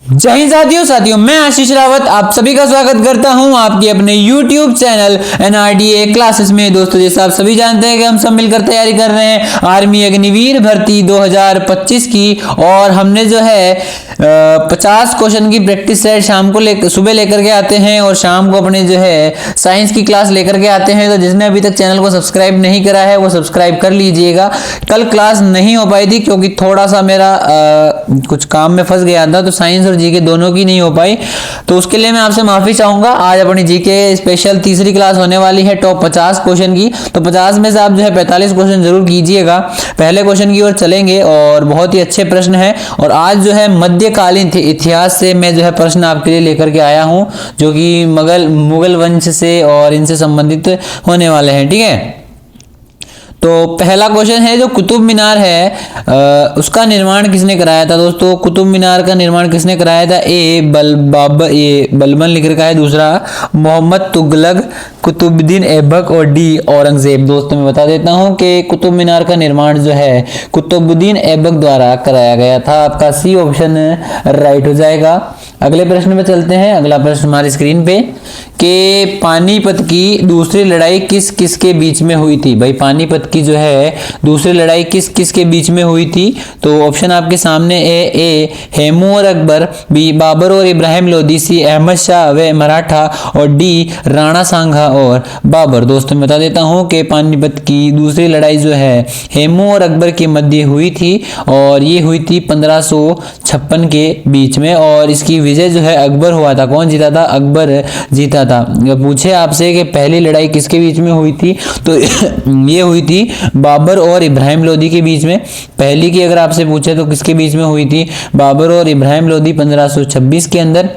जय हिंद साथियों मैं आशीष रावत आप सभी का स्वागत करता हूं आपके अपने YouTube चैनल NRDA क्लासेस में। दोस्तों जैसा आप सभी जानते हैं कि हम सब मिलकर तैयारी कर रहे हैं आर्मी अग्निवीर भर्ती 2025 की, और हमने जो है 50 क्वेश्चन की प्रैक्टिस सेट शाम को सुबह लेकर के आते हैं और शाम को अपने जो है साइंस की क्लास लेकर के आते हैं। तो जिसने अभी तक चैनल को सब्सक्राइब नहीं करा है वो सब्सक्राइब कर लीजिएगा। कल क्लास नहीं हो पाई थी क्योंकि थोड़ा सा मेरा कुछ काम में फंस गया था, तो साइंस और जीके दोनों की नहीं हो पाई, तो उसके लिए मैं आपसे माफी चाहूंगा। आज अपनी जीके स्पेशल तीसरी क्लास होने वाली है टॉप 50 क्वेश्चन की, तो 50 में से आप जो है 45 क्वेश्चन जरूर कीजिएगा। पहले क्वेश्चन की ओर चलेंगे और बहुत ही अच्छे प्रश्न है, और आज जो है मध्यकालीन इतिहास से मैं जो है प्रश्न आपके लिए लेकर के आया हूं, जो कि मुगल वंश से और इनसे संबंधित होने वाले हैं। ठीक है, तो पहला क्वेश्चन है जो कुतुब मीनार है उसका निर्माण किसने कराया था। दोस्तों कुतुब मीनार का निर्माण किसने कराया था? ए बलबन लिख रखा है, दूसरा मोहम्मद तुगलक, कुतुबुद्दीन ऐबक, और डी औरंगजेब। दोस्तों मैं बता देता हूं कि कुतुब मीनार का निर्माण जो है कुतुबुद्दीन ऐबक द्वारा कराया गया था। आपका सी ऑप्शन राइट हो जाएगा। अगले प्रश्न में चलते हैं। अगला प्रश्न हमारी स्क्रीन पे कि पानीपत की दूसरी लड़ाई किस किस के बीच में हुई थी। भाई पानीपत की जो है दूसरी लड़ाई किस किस के बीच में हुई थी? तो ऑप्शन आपके सामने ए हेमू और अकबर, बी बाबर और इब्राहिम लोदी, सी अहमद शाह व मराठा, और डी राणा सांगा और बाबर। दोस्तों मैं बता देता हूं कि पानीपत की दूसरी लड़ाई जो है हेमू और अकबर के मध्य हुई थी, और ये हुई थी 1556 के बीच में, और इसकी विजय जो है अकबर हुआ था। कौन जीता था? अकबर जीता था। पूछे आपसे कि पहली लड़ाई किसके बीच में हुई थी, तो ये हुई थी बाबर और इब्राहिम लोदी के बीच में। पहली की अगर आपसे पूछे तो किसके बीच में हुई थी? बाबर और इब्राहिम लोदी 1526 के अंदर,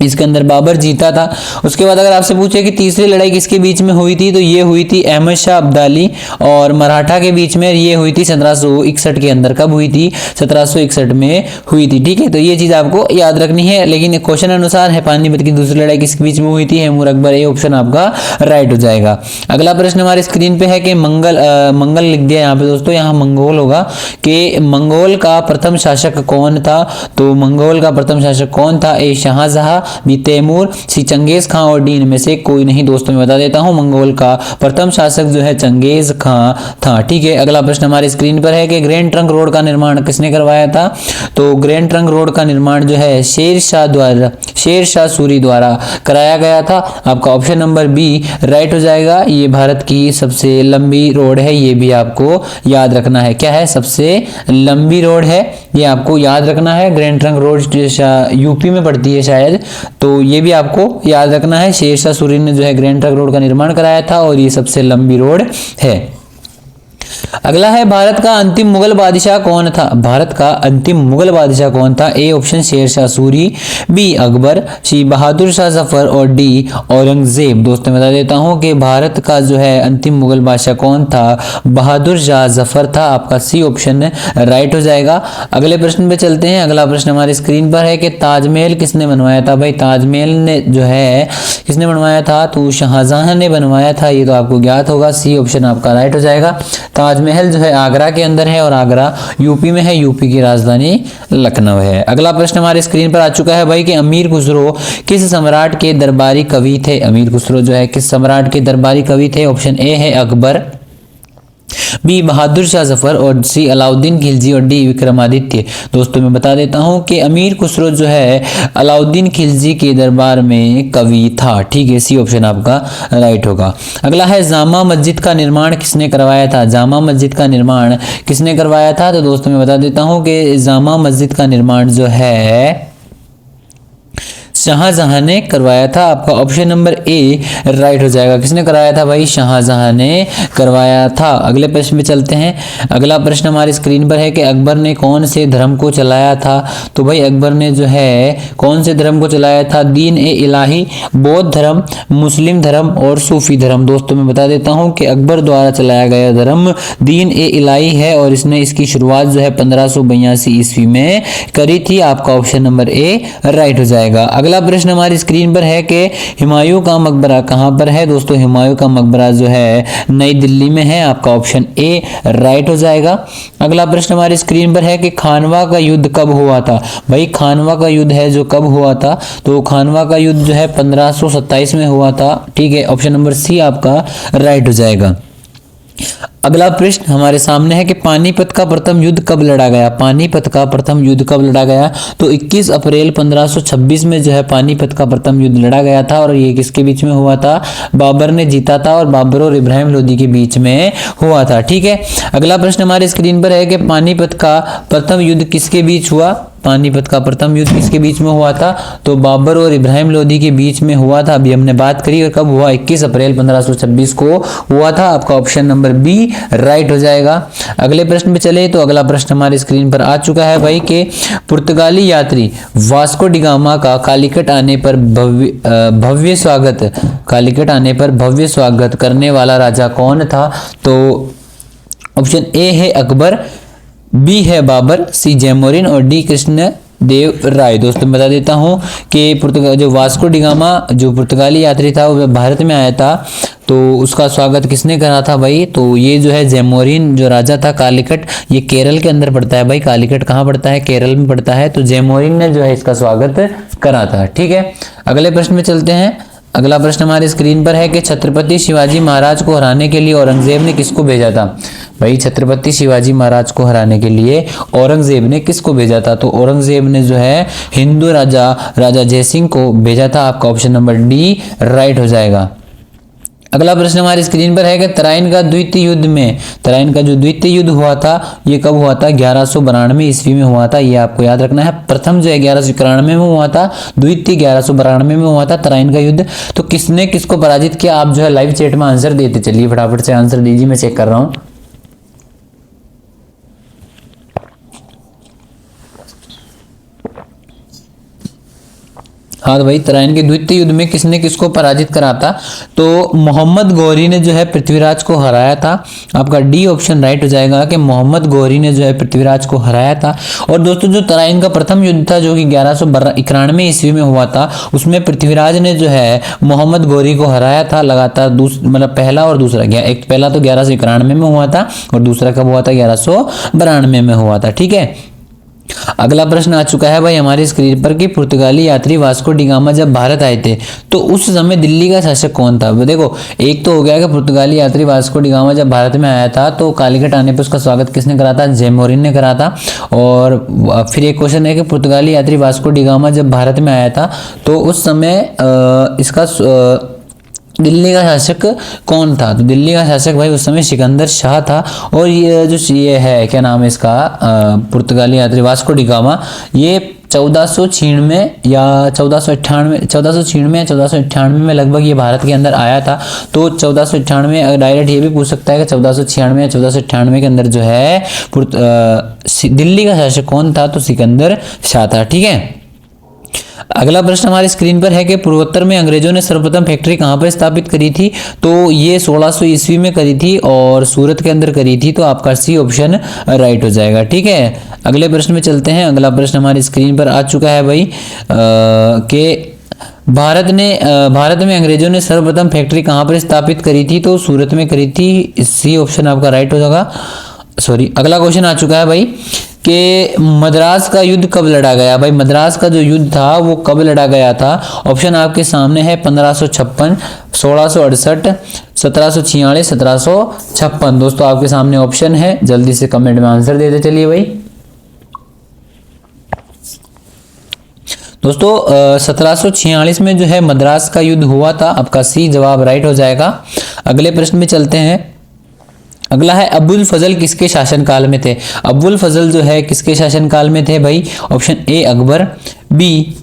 इसके अंदर बाबर जीता था। उसके बाद अगर आपसे पूछे कि तीसरी लड़ाई किसके बीच में हुई थी, तो ये हुई थी अहमद शाह अब्दाली और मराठा के बीच में। ये हुई थी 1761 के अंदर। कब हुई थी? 1761 में हुई थी। ठीक है, तो ये चीज आपको याद रखनी है, लेकिन क्वेश्चन अनुसार है पानीपत की दूसरी लड़ाई किसके बीच में हुई थी? हेमू और अकबर। ये ऑप्शन आपका राइट हो जाएगा। अगला प्रश्न हमारे स्क्रीन पे है कि मंगल लिख दिया यहाँ पे दोस्तों, यहाँ मंगोल होगा कि मंगोल का प्रथम शासक कौन था। तो मंगोल का प्रथम शासक कौन था? ए शाहजहां, बी तैमूर, सी चंगेज खां, और डी इनमें से कोई नहीं। दोस्तों मैं बता देता हूं मंगोल का प्रथम शासक जो है चंगेज खां था। ठीक है, अगला प्रश्न हमारी स्क्रीन पर है कि ग्रैंड ट्रंक रोड का निर्माण किसने करवाया था। तो ग्रैंड ट्रंक रोड का निर्माण जो है शेर शाह सूरी द्वारा कराया गया था। आपका ऑप्शन नंबर बी राइट हो जाएगा। ये भारत की सबसे लंबी रोड है, ये भी आपको याद रखना है। क्या है? सबसे लंबी रोड है, ये आपको याद रखना है। ग्रैंड ट्रंक रोड यूपी में पड़ती है शायद, तो ये भी आपको याद रखना है। शेर शाह सूरी ने जो है ग्रैंड ट्रंक रोड का निर्माण कराया था, और ये सबसे लंबी रोड है। अगला है भारत का अंतिम मुगल बादशाह कौन था। भारत का अंतिम मुगल बादशाह कौन था? A option Sher Shah Suri, B Akbar, सी बहादुर शाह जफर, और डी औरंगजेब। दोस्तों बता देता हूं कि भारत का जो है अंतिम मुगल बादशाह कौन था? बहादुर शाह जफर था। आपका सी ऑप्शन राइट हो जाएगा। अगले प्रश्न पे चलते हैं। अगला प्रश्न हमारी स्क्रीन पर है कि ताजमहल किसने बनवाया था। भाई ताजमहल ने जो है किसने बनवाया था? तो शाहजहां ने बनवाया था। ये तो आपको ज्ञात होगा। सी ऑप्शन आपका राइट हो जाएगा। ताजमहल जो है आगरा के अंदर है, और आगरा यूपी में है। यूपी की राजधानी लखनऊ है। अगला प्रश्न हमारे स्क्रीन पर आ चुका है भाई कि अमीर खुसरो किस सम्राट के दरबारी कवि थे। अमीर खुसरो जो है किस सम्राट के दरबारी कवि थे? ऑप्शन ए है अकबर, बी बहादुर शाह जफर, और सी अलाउद्दीन खिलजी, और डी विक्रमादित्य। दोस्तों मैं बता देता हूं कि अमीर खुसरो जो है अलाउद्दीन खिलजी के दरबार में कवि था। ठीक है, सी ऑप्शन आपका राइट होगा। अगला है जामा मस्जिद का निर्माण किसने करवाया था। जामा मस्जिद का निर्माण किसने करवाया था? तो दोस्तों मैं बता देता हूं कि जामा मस्जिद का निर्माण जो है शाहजहां ने करवाया था। आपका ऑप्शन नंबर ए राइट हो जाएगा। किसने कराया था भाई? शाहजहां ने करवाया था। अगले प्रश्न में चलते हैं। अगला प्रश्न हमारी स्क्रीन पर है कि अकबर ने कौन से धर्म को चलाया था। तो भाई अकबर ने जो है कौन से धर्म को चलाया था? दीन ए इलाही, बौद्ध धर्म, मुस्लिम धर्म, और सूफी धर्म। दोस्तों मैं बता देता हूं कि अकबर द्वारा चलाया गया धर्म दीन ए इलाही है, और इसने इसकी शुरुआत जो है 1582 ईस्वी में करी थी। आपका ऑप्शन नंबर ए राइट हो जाएगा। अगला प्रश्न हमारी स्क्रीन पर है कि हुमायूं का मकबरा कहाँ पर है। दोस्तों हुमायूं का मकबरा जो है नई दिल्ली में है, आपका ऑप्शन ए राइट हो जाएगा। अगला प्रश्न हमारी स्क्रीन पर है कि खानवा का युद्ध कब हुआ था। भाई खानवा का युद्ध है जो कब हुआ था, तो खानवा का युद्ध जो है 1527 में हुआ था। ठीक है, ऑप्शन नंबर सी आपका राइट हो जाएगा। अगला प्रश्न हमारे सामने है कि पानीपत का प्रथम युद्ध कब लड़ा गया। पानीपत का प्रथम युद्ध कब लड़ा गया, तो 21 अप्रैल 1526 में जो है पानीपत का प्रथम युद्ध लड़ा गया था। और ये किसके बीच में हुआ था, बाबर ने जीता था और बाबर और इब्राहिम लोदी के बीच में हुआ था। ठीक है, अगला प्रश्न हमारे स्क्रीन पर है कि पानीपत का प्रथम युद्ध किसके बीच हुआ। पानीपत का प्रथम युद्ध किसके बीच में हुआ था, तो बाबर और इब्राहिम लोदी के बीच में हुआ था। अभी हमने बात करी और कब हुआ, 21 अप्रैल 1526 को हुआ था। आपका ऑप्शन नंबर बी राइट हो जाएगा। अगले प्रश्न पे चले तो अगला प्रश्न हमारी स्क्रीन पर आ चुका है भाई कि पुर्तगाली यात्री वास्को डिगामा का कालीकट आने पर भव्य स्वागत कालीकट आने पर भव्य स्वागत करने वाला राजा कौन था। तो ऑप्शन ए है अकबर, बी है बाबर, सी जैमोरिन और डी कृष्ण देव राय। दोस्तों बता देता हूं कि जो वास्को डिगामा जो पुर्तगाली यात्री था वो भारत में आया था, तो उसका स्वागत किसने करा था भाई, तो ये जो है जैमोरिन जो राजा था। कालीकट ये केरल के अंदर पड़ता है भाई, कालीकट कहाँ पड़ता है, केरल में पड़ता है। तो जैमोरिन ने जो है इसका स्वागत करा था। ठीक है, अगले प्रश्न में चलते हैं। अगला प्रश्न हमारी स्क्रीन पर है कि छत्रपति शिवाजी महाराज को हराने के लिए औरंगजेब ने किसको भेजा था। भाई छत्रपति शिवाजी महाराज को हराने के लिए औरंगजेब ने किसको भेजा था, तो औरंगजेब ने जो है हिंदू राजा जयसिंह को भेजा था। आपका ऑप्शन नंबर डी राइट हो जाएगा। अगला प्रश्न हमारी स्क्रीन पर है कि तराइन का द्वितीय युद्ध में तराइन का जो द्वितीय युद्ध हुआ था ये कब हुआ था, 1192 ईस्वी में हुआ था। ये आपको याद रखना है। प्रथम जो है 1191 में हुआ था, द्वितीय 1192 में हुआ था तराइन का युद्ध। तो किसने किसको पराजित किया, आप जो है लाइव चैट में आंसर देते चलिए, फटाफट से आंसर दीजिए, मैं चेक कर रहा हूँ। हाँ तो भाई तराइन के द्वितीय युद्ध में किसने किसको पराजित करा था, तो मोहम्मद गौरी ने जो है पृथ्वीराज को हराया था। आपका डी ऑप्शन राइट हो जाएगा कि मोहम्मद गौरी ने जो है पृथ्वीराज को हराया था। और दोस्तों जो तराइन का प्रथम युद्ध था जो कि 1191 ईस्वी में हुआ था, उसमें पृथ्वीराज ने जो है मोहम्मद गौरी को हराया था लगातार, मतलब पहला और दूसरा, एक पहला तो 1191 में हुआ था और दूसरा कब हुआ था, 1192 में हुआ था। ठीक है, अगला प्रश्न आ चुका है भाई हमारी स्क्रीन पर कि पुर्तगाली यात्री वास्को डिगामा जब भारत आए थे तो उस समय दिल्ली का शासक कौन था। देखो एक तो हो गया कि पुर्तगाली यात्री वास्को डिगामा जब भारत में आया था तो कालीकट आने पर उसका स्वागत किसने करा था, जैमोरिन ने करा था। और फिर एक क्वेश्चन है कि पुर्तगाली यात्री वास्को डिगामा जब भारत में आया था तो उस समय इसका दिल्ली का शासक कौन था, तो दिल्ली का शासक भाई उस समय सिकंदर शाह था। और ये जो ये है क्या नाम है इसका, पुर्तगाली यात्री वास्को डिगामा, ये 1496 या 1498 में लगभग ये भारत के अंदर आया था। तो 1498 डायरेक्ट ये भी पूछ सकता है कि 1496 या 1498 के अंदर जो है दिल्ली का शासक कौन था, तो सिकंदर शाह था। ठीक है, अगला प्रश्न हमारी स्क्रीन पर है कि पूर्वोत्तर में अंग्रेजों ने सर्वप्रथम फैक्ट्री कहां पर स्थापित करी थी, तो ये 1600 ईस्वी में करी थी और सूरत के अंदर करी थी। तो आपका सी ऑप्शन राइट हो जाएगा। ठीक है, अगले प्रश्न में चलते हैं। अगला प्रश्न हमारी स्क्रीन पर आ चुका है भाई कि भारत में अंग्रेजों ने सर्वप्रथम फैक्ट्री कहां पर स्थापित करी थी, तो सूरत में करी थी। सी ऑप्शन आपका राइट हो जाएगा। अगला क्वेश्चन आ चुका है भाई कि मद्रास का युद्ध कब लड़ा गया। भाई मद्रास का जो युद्ध था वो कब लड़ा गया था, ऑप्शन आपके सामने है 1556, 1668, 1746, 1756। दोस्तों आपके सामने ऑप्शन है, जल्दी से कमेंट में आंसर देते चलिए भाई। दोस्तों 1746 में जो है मद्रास का युद्ध हुआ था। आपका सी जवाब राइट हो जाएगा। अगले प्रश्न में चलते हैं। अगला है अबुल फजल किसके शासनकाल में थे। अबुल फजल जो है किसके शासनकाल में थे भाई, option A Akbar, B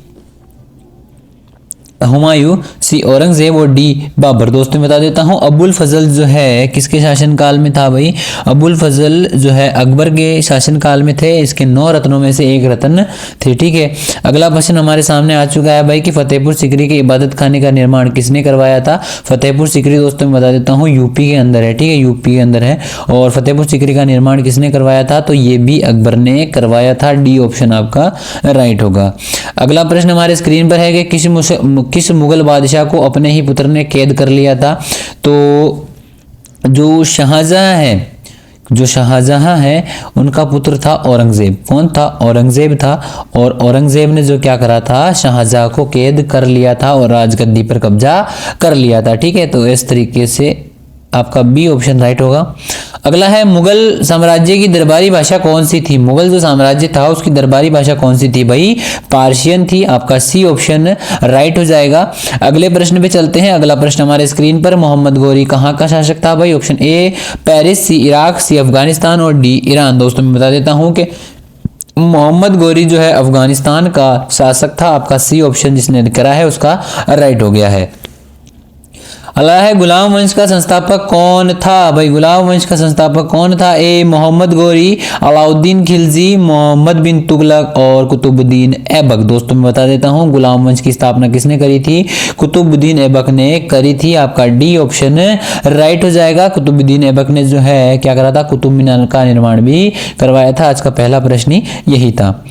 Humayun, C Aurangzeb और डी बाबर। दोस्तों बता देता हूँ अबुल फजल जो है किसके शासनकाल में था भाई, अबुल फजल जो है अकबर के शासनकाल में थे। इसके 9 रत्नों में से एक रत्न थे। ठीक है, अगला प्रश्न हमारे सामने आ चुका है भाई कि फतेहपुर सीकरी के इबादत खाने का निर्माण किसने करवाया था। फतेहपुर सीकरी दोस्तों मैं बता देता हूँ यूपी के अंदर है। ठीक है, यूपी के अंदर है और फतेहपुर सीकरी का निर्माण किसने करवाया था, तो ये भी अकबर ने करवाया था। डी ऑप्शन आपका राइट होगा। अगला प्रश्न हमारे स्क्रीन पर है कि किस मुगल बादशाह को अपने ही पुत्र ने कैद कर लिया था। तो जो शाहजहां है उनका पुत्र था औरंगजेब। कौन था, औरंगजेब था। और औरंगजेब ने जो क्या करा था, शाहजहां को कैद कर लिया था और राजगद्दी पर कब्जा कर लिया था। ठीक है, तो इस तरीके से आपका बी ऑप्शन राइट होगा। अगला है मुगल साम्राज्य की दरबारी भाषा कौन सी थी। मुगल जो साम्राज्य था उसकी दरबारी भाषा कौन सी थी भाई, पार्शियन थी। आपका सी ऑप्शन राइट हो जाएगा। अगले प्रश्न पे चलते हैं। अगला प्रश्न हमारे स्क्रीन पर, मोहम्मद गौरी कहाँ का शासक था भाई। Option A Paris, C Iraq, C Afghanistan और डी ईरान। दोस्तों मैं बता देता हूँ कि मोहम्मद गौरी जो है अफगानिस्तान का शासक था। आपका सी ऑप्शन जिसने करा है उसका राइट हो गया है। अगला है गुलाम वंश का संस्थापक कौन था भाई, गुलाम वंश का संस्थापक कौन था। ए मोहम्मद गौरी, अलाउद्दीन खिलजी, मोहम्मद बिन तुगलक और कुतुबुद्दीन ऐबक। दोस्तों मैं बता देता हूँ गुलाम वंश की स्थापना किसने करी थी, कुतुबुद्दीन ऐबक ने करी थी। आपका डी ऑप्शन राइट हो जाएगा। कुतुबुद्दीन ऐबक ने जो है क्या करा था, कुतुब मीनार का निर्माण भी करवाया था। आज का पहला प्रश्न यही था।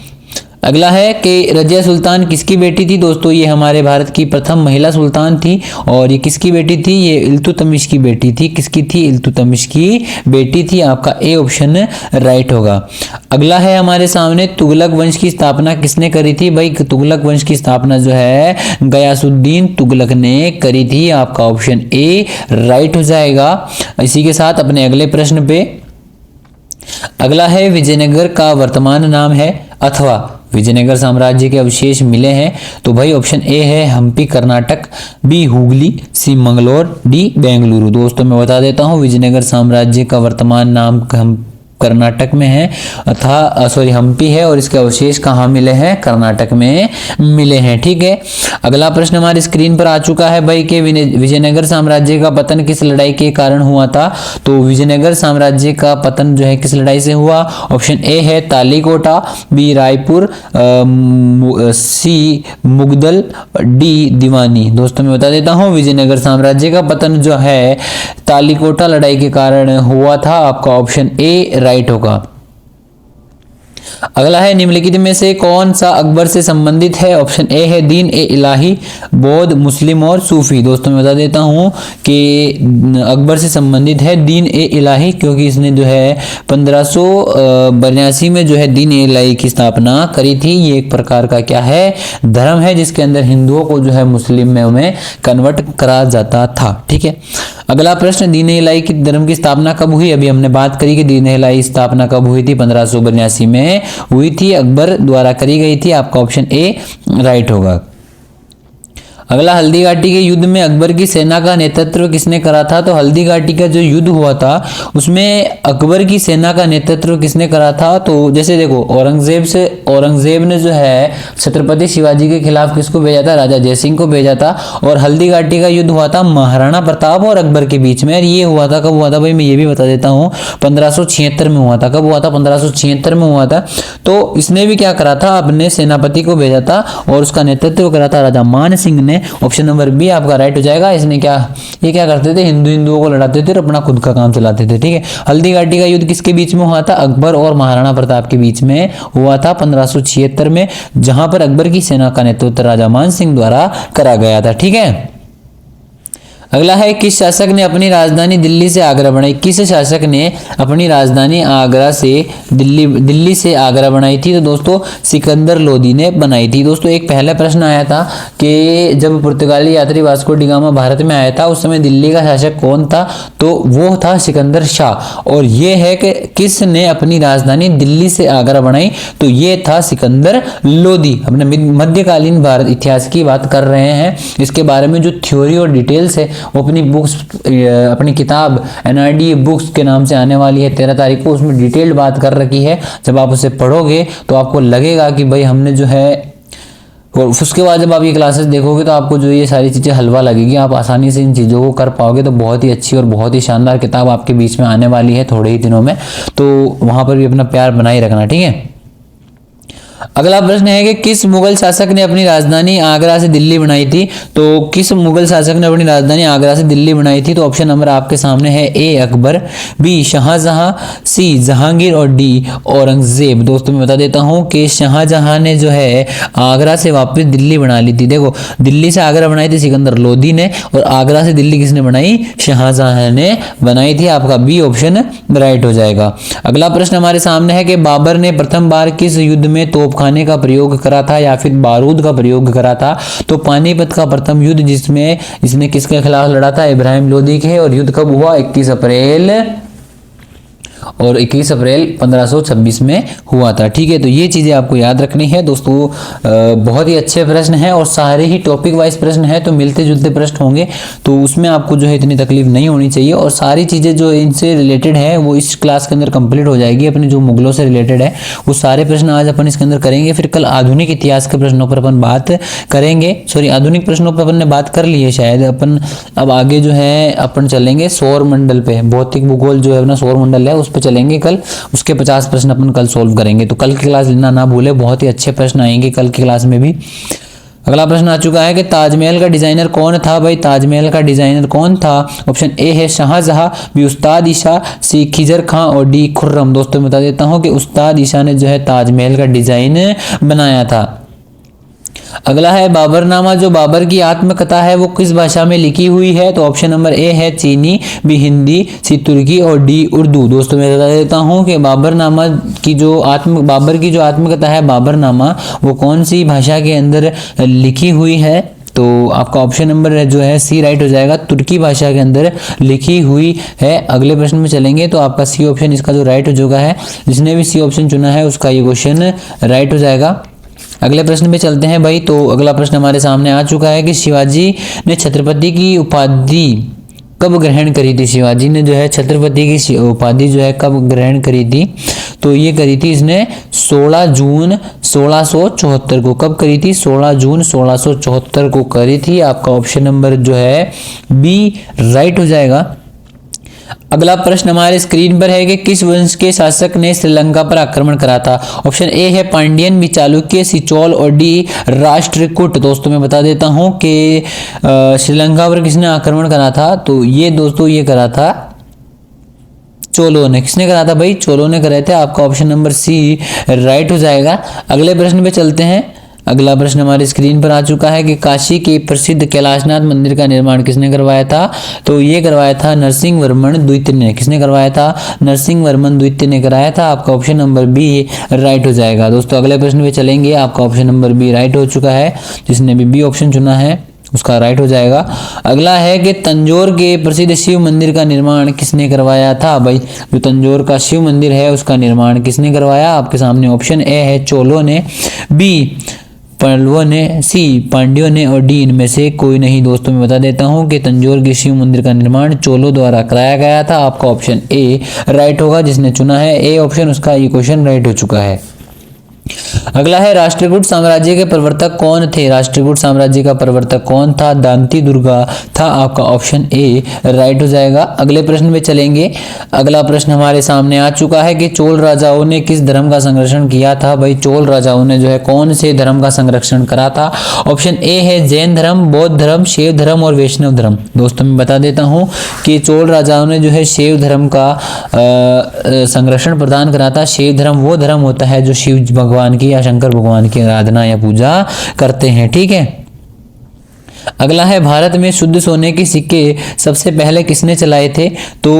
अगला है कि रजिया सुल्तान किसकी बेटी थी। दोस्तों ये हमारे भारत की प्रथम महिला सुल्तान थी और ये किसकी बेटी थी, ये इल्तुतमिश की बेटी थी। किसकी थी, इल्तुतमिश की बेटी थी। आपका ए ऑप्शन राइट होगा। अगला है हमारे सामने तुगलक वंश की स्थापना किसने करी थी भाई, तुगलक वंश की स्थापना जो है गयासुद्दीन तुगलक ने करी थी। आपका ऑप्शन ए राइट हो जाएगा। इसी के साथ अपने अगले प्रश्न पे, अगला है विजयनगर का वर्तमान नाम है अथवा विजयनगर साम्राज्य के अवशेष मिले हैं। तो भाई ऑप्शन ए है हम्पी कर्नाटक, बी हुगली, सी मंगलोर, डी बेंगलुरु। दोस्तों मैं बता देता हूँ विजयनगर साम्राज्य का वर्तमान नाम कर्नाटक में है हम्पी है और इसके अवशेष कहाँ मिले हैं, कर्नाटक में मिले हैं। ठीक है, अगला प्रश्न हमारी स्क्रीन पर आ चुका है भाई कि विजयनगर साम्राज्य का पतन किस लड़ाई के कारण हुआ था। तो विजयनगर साम्राज्य का पतन जो है किस लड़ाई से हुआ। ऑप्शन ए है तालीकोटा, बी रायपुर, सी मुगदल, डी दीवानी। दोस्तों मैं बता देता हूँ विजयनगर साम्राज्य का पतन जो है तालीकोटा लड़ाई के कारण हुआ था। आपका ऑप्शन ए राइट होगा। अगला है निम्नलिखित में से कौन सा अकबर से संबंधित है। ऑप्शन ए है दीन ए इलाही, बौद्ध, मुस्लिम और सूफी। दोस्तों मैं बता देता हूं कि अकबर से संबंधित है दीन ए इलाही, क्योंकि इसने जो है 1582 में जो है दीन ए इलाही की स्थापना करी थी। ये एक प्रकार का क्या है, धर्म है जिसके अंदर हिंदुओं को जो है मुस्लिम में कन्वर्ट करा जाता था। ठीक है, अगला प्रश्न, दीन ए इलाही की धर्म की स्थापना कब हुई। अभी हमने बात करी कि दीन ए इलाही स्थापना कब हुई थी, 1582 में हुई थी, अकबर द्वारा करी गई थी। आपका ऑप्शन ए राइट होगा। अगला, हल्दी घाटी के युद्ध में अकबर की सेना का नेतृत्व किसने करा था। तो हल्दी घाटी का जो युद्ध हुआ था उसमें अकबर की सेना का नेतृत्व किसने करा था। तो जैसे देखो औरंगजेब ने जो है छत्रपति शिवाजी के खिलाफ किसको भेजा था, राजा जयसिंह को भेजा था। और हल्दी घाटी का युद्ध हुआ था महाराणा प्रताप और अकबर के बीच में। ये हुआ था, कब हुआ था भाई, मैं ये भी बता देता हूँ, 1576 में हुआ था। कब हुआ था, 1576 में हुआ था। तो इसने भी क्या करा था, अपने सेनापति को भेजा था और उसका नेतृत्व करा था राजा मान सिंह ने। ऑप्शन नंबर बी आपका राइट हो जाएगा। इसने ये क्या करते थे, हिंदुओं को लड़ाते थे और अपना खुद का काम चलाते थे। ठीक है, हल्दी घाटी का युद्ध किसके बीच में हुआ था, अकबर और महाराणा प्रताप के बीच में हुआ था 1576 में, जहां पर अकबर की सेना का नेतृत्व राजा मान सिंह द्वारा करा गया था। ठीक है, अगला है, किस शासक ने अपनी राजधानी दिल्ली से आगरा बनाई। किस शासक ने अपनी राजधानी आगरा से दिल्ली से आगरा बनाई थी। तो दोस्तों सिकंदर लोदी ने बनाई थी। दोस्तों एक पहला प्रश्न आया था कि जब पुर्तगाली यात्री वास्को डी गामा भारत में आया था उस समय दिल्ली का शासक कौन था। तो वो था सिकंदर शाह। और ये है कि किस ने अपनी राजधानी दिल्ली से आगरा बनाई, तो ये था सिकंदर लोदी। अपने मध्यकालीन भारत इतिहास की बात कर रहे हैं। इसके बारे में जो थ्योरी और डिटेल्स है वो अपनी बुक्स, अपनी किताब NRDA बुक्स के नाम से आने वाली है 13 तारीख को। उसमें डिटेल्ड बात कर रखी है। जब आप उसे पढ़ोगे तो आपको लगेगा कि भाई हमने जो है और उसके बाद जब आप ये क्लासेस देखोगे तो आपको जो ये सारी चीज़ें हलवा लगेगी, आप आसानी से इन चीज़ों को कर पाओगे। तो बहुत ही अच्छी और बहुत ही शानदार किताब आपके बीच में आने वाली है थोड़े ही दिनों में, तो वहाँ पर भी अपना प्यार बनाए रखना, ठीक है। अगला प्रश्न है कि किस मुगल शासक ने अपनी राजधानी आगरा से दिल्ली बनाई थी। तो किस मुगल शासक ने अपनी राजधानी आगरा से दिल्ली बनाई थी। तो ऑप्शन नंबर आपके सामने है, ए अकबर, बी शाहजहां, सी जहांगीर और डी औरंगजेब। दोस्तों मैं बता देता हूं कि शाहजहां ने जो है आगरा से वापस दिल्ली बना ली थी। देखो, दिल्ली से आगरा बनाई थी सिकंदर लोधी ने, और आगरा से दिल्ली किसने बनाई, शाहजहां ने बनाई थी। आपका बी ऑप्शन राइट हो जाएगा। अगला प्रश्न हमारे सामने है कि बाबर ने प्रथम बार किस युद्ध में तोपखाने का प्रयोग करा था या फिर बारूद का प्रयोग करा था। तो पानीपत का प्रथम युद्ध जिसमें इसने किसके खिलाफ लड़ा था, इब्राहिम लोदी के। और युद्ध कब हुआ, 21 अप्रैल 1526 में हुआ था, ठीक है। तो ये चीजें आपको याद रखनी है दोस्तों। बहुत ही अच्छे प्रश्न हैं और सारे ही टॉपिक वाइज प्रश्न हैं, तो मिलते जुलते प्रश्न होंगे, तो उसमें आपको जो है इतनी तकलीफ नहीं होनी चाहिए। और सारी चीजें जो इनसे रिलेटेड है वो इस क्लास के अंदर कंप्लीट हो जाएगी। अपने जो मुगलों से रिलेटेड है वो सारे प्रश्न आज अपन इसके अंदर करेंगे। फिर कल आधुनिक इतिहास के प्रश्नों पर अपन बात करेंगे। सॉरी, आधुनिक प्रश्नों पर अपन ने बात कर ली है शायद। अपन अब आगे जो है अपन चलेंगे सौर मंडल पे, भौतिक भूगोल जो है अपना सौर मंडल है उस पर चलेंगे कल। उसके 50 प्रश्न अपन कल सोल्व करेंगे। तो कल की क्लास लेना ना भूले, बहुत ही अच्छे प्रश्न आएंगे कल की क्लास में भी। अगला प्रश्न आ चुका है कि ताजमहल का डिजाइनर कौन था। भाई ताजमहल का डिजाइनर कौन था। ऑप्शन ए है शाहजहां, बी उस्ताद ईशा, सी खिजर खां और डी खुर्रम। दोस्तों मैं बता देता हूं कि उस्ताद ईशा ने जो है ताजमहल का डिजाइन बनाया था। अगला है बाबरनामा, जो बाबर की आत्मकथा है वो किस भाषा में लिखी हुई है। तो ऑप्शन नंबर ए है चीनी, बी हिंदी, सी तुर्की और डी उर्दू। दोस्तों मैं बता देता हूं कि बाबरनामा की जो बाबर की जो आत्मकथा है बाबरनामा, वो कौन सी भाषा के अंदर लिखी हुई है। तो आपका ऑप्शन नंबर जो है सी राइट हो जाएगा, तुर्की भाषा के अंदर लिखी हुई है। अगले प्रश्न में चलेंगे तो आपका सी ऑप्शन इसका जो राइट हो चुका है, जिसने भी सी ऑप्शन चुना है उसका ये क्वेश्चन राइट हो जाएगा। अगले प्रश्न पे चलते हैं भाई। तो अगला प्रश्न हमारे सामने आ चुका है कि शिवाजी ने छत्रपति की उपाधि कब ग्रहण करी थी। शिवाजी ने जो है छत्रपति की उपाधि जो है कब ग्रहण करी थी। तो ये करी थी इसने 16 जून 1674 को। कब करी थी, 16 जून 1674 को करी थी। आपका ऑप्शन नंबर जो है बी राइट हो जाएगा। अगला प्रश्न हमारे स्क्रीन पर है कि किस वंश के शासक ने श्रीलंका पर आक्रमण करा था। ऑप्शन ए है पांड्यन, बी चालुक्य, सी चोल और डी राष्ट्रकूट। दोस्तों मैं बता देता हूं कि श्रीलंका पर किसने आक्रमण करा था। तो ये दोस्तों ये करा था चोलों ने। किसने करा था भाई, चोलों ने कराए थे। आपका ऑप्शन नंबर सी राइट हो जाएगा। अगले प्रश्न पे चलते हैं। अगला प्रश्न हमारी स्क्रीन पर आ चुका है कि काशी के प्रसिद्ध कैलाशनाथ मंदिर का निर्माण किसने करवाया था। तो ये करवाया था नरसिंह वर्मन द्वितीय ने। किसने करवाया था, नरसिंह वर्मन द्वितीय ने कराया था। आपका ऑप्शन नंबर बी राइट हो जाएगा। दोस्तों अगले प्रश्न पे चलेंगे। आपका ऑप्शन नंबर बी राइट हो चुका है, जिसने भी बी ऑप्शन चुना है उसका राइट हो जाएगा। अगला है कि तंजौर के प्रसिद्ध शिव मंदिर का निर्माण किसने करवाया था। भाई जो तंजौर का शिव मंदिर है उसका निर्माण किसने करवाया। आपके सामने ऑप्शन ए है चोलों ने, बी पल्लवों ने, सी पांड्यों ने और डी इनमें से कोई नहीं। दोस्तों मैं बता देता हूं कि तंजौर के शिव मंदिर का निर्माण चोलों द्वारा कराया गया था। आपका ऑप्शन ए राइट होगा, जिसने चुना है ए ऑप्शन उसका ये क्वेश्चन राइट हो चुका है। अगला है राष्ट्रकूट साम्राज्य के प्रवर्तक कौन थे। राष्ट्रकूट साम्राज्य का प्रवर्तक कौन था, दांती दुर्गा था। आपका ऑप्शन ए राइट हो जाएगा। अगले प्रश्न में चलेंगे। अगला प्रश्न हमारे सामने आ चुका है कि चोल राजाओं ने किस धर्म का संरक्षण किया था। भाई चोल राजाओं ने जो है कौन से धर्म का संरक्षण करा था। ऑप्शन ए है जैन धर्म, बौद्ध धर्म, शैव धर्म और वैष्णव धर्म। दोस्तों मैं बता देता हूं कि चोल राजाओं ने जो है शैव धर्म का संरक्षण प्रदान करा था। शैव धर्म वो धर्म होता है जो शिव भगवान की या शंकर भगवान की आराधना या पूजा करते हैं, ठीक है। अगला है भारत में शुद्ध सोने के सिक्के सबसे पहले किसने चलाए थे। तो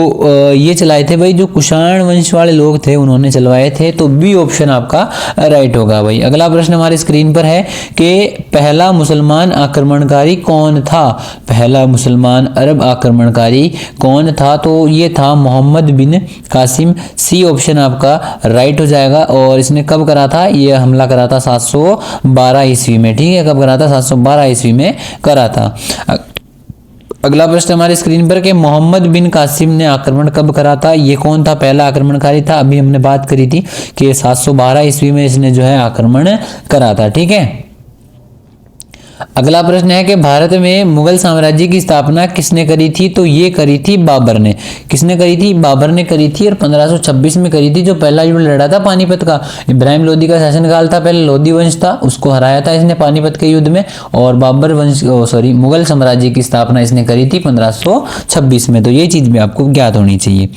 ये चलाए थे भाई जो कुषाण वंश वाले लोग थे उन्होंने चलवाए थे। तो बी ऑप्शन आपका राइट होगा भाई। अगला प्रश्न हमारी स्क्रीन पर है कि पहला मुसलमान आक्रमणकारी कौन था। पहला मुसलमान अरब आक्रमणकारी कौन था। तो ये था मोहम्मद बिन कासिम। सी ऑप्शन आपका राइट हो जाएगा। और इसने कब करा था, ये हमला करा था 712 ईस्वी में, ठीक है। कब करा था, 712 ईस्वी में करा था। अगला प्रश्न हमारे स्क्रीन पर कि मोहम्मद बिन कासिम ने आक्रमण कब करा था। ये कौन था, पहला आक्रमणकारी था। अभी हमने बात करी थी कि 712 ईस्वी में इसने जो है आक्रमण करा था, ठीक है। अगला प्रश्न है कि भारत में मुगल साम्राज्य की स्थापना किसने करी थी? तो ये करी थी बाबर ने। किसने करी थी? बाबर ने करी थी और 1526 में करी थी, जो पहला युद्ध लड़ा था पानीपत का। इब्राहिम लोदी का शासनकाल था, पहले लोदी वंश था, उसको हराया था इसने पानीपत के युद्ध में, और बाबर वंश मुगल साम्राज्य की स्थापना इसने करी थी 1526 में। तो ये चीज भी आपको ज्ञात होनी चाहिए।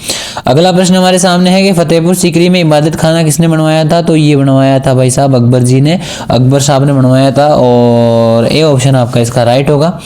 अगला प्रश्न हमारे सामने है कि फतेहपुर सीकरी में इबादत खाना किसने बनवाया था? तो ये बनवाया था भाई साहब अकबर जी ने, अकबर साहब ने बनवाया था, और ए ऑप्शन आपका इसका राइट होगा।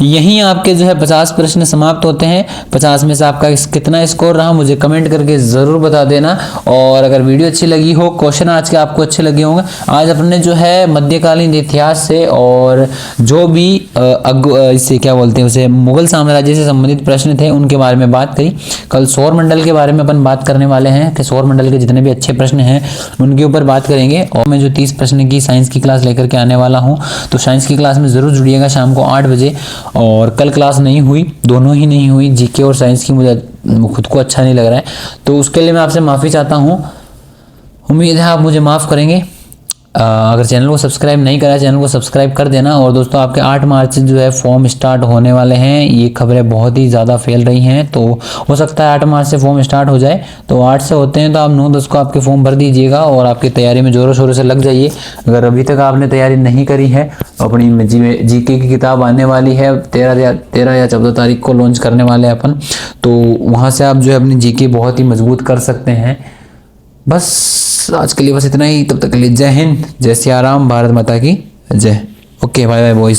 यहीं आपके जो है 50 प्रश्न समाप्त होते हैं। 50 में से आपका कितना स्कोर रहा मुझे कमेंट करके ज़रूर बता देना। और अगर वीडियो अच्छी लगी हो, क्वेश्चन आज के आपको अच्छे लगे होंगे, आज अपने जो है मध्यकालीन इतिहास से और जो भी इससे क्या बोलते हैं उसे मुगल साम्राज्य से संबंधित प्रश्न थे उनके बारे में बात करी। कल सौर मंडल के बारे में अपन बात करने वाले हैं कि सौर मंडल के जितने भी अच्छे प्रश्न हैं उनके ऊपर बात करेंगे। और मैं जो 30 प्रश्न की साइंस की क्लास लेकर के आने वाला हूँ, तो साइंस की क्लास में ज़रूर जुड़िएगा शाम को 8 बजे। और कल क्लास नहीं हुई, दोनों ही नहीं हुई, जीके और साइंस की, मुझे खुद को अच्छा नहीं लग रहा है, तो उसके लिए मैं आपसे माफ़ी चाहता हूँ। उम्मीद है आप मुझे माफ़ करेंगे। अगर चैनल को सब्सक्राइब नहीं करा, चैनल को सब्सक्राइब कर देना। और दोस्तों आपके 8 मार्च से जो है फॉर्म स्टार्ट होने वाले हैं, ये खबरें बहुत ही ज़्यादा फैल रही हैं, तो हो सकता है 8 मार्च से फॉर्म स्टार्ट हो जाए। तो 8 से होते हैं तो आप 9-10 को आपके फॉर्म भर दीजिएगा और आपकी तैयारी में ज़ोरों शोरों से लग जाइए। अगर अभी तक आपने तैयारी नहीं करी है, अपनी जीके की किताब आने वाली है 13 या 14 तारीख को लॉन्च करने वाले हैं अपन, तो वहाँ से आप जो है अपनी जीके बहुत ही मजबूत कर सकते हैं। बस आज के लिए बस इतना ही। तब तक के लिए जय हिंद, जय सिया राम, भारत माता की जय। Okay, bye bye boys.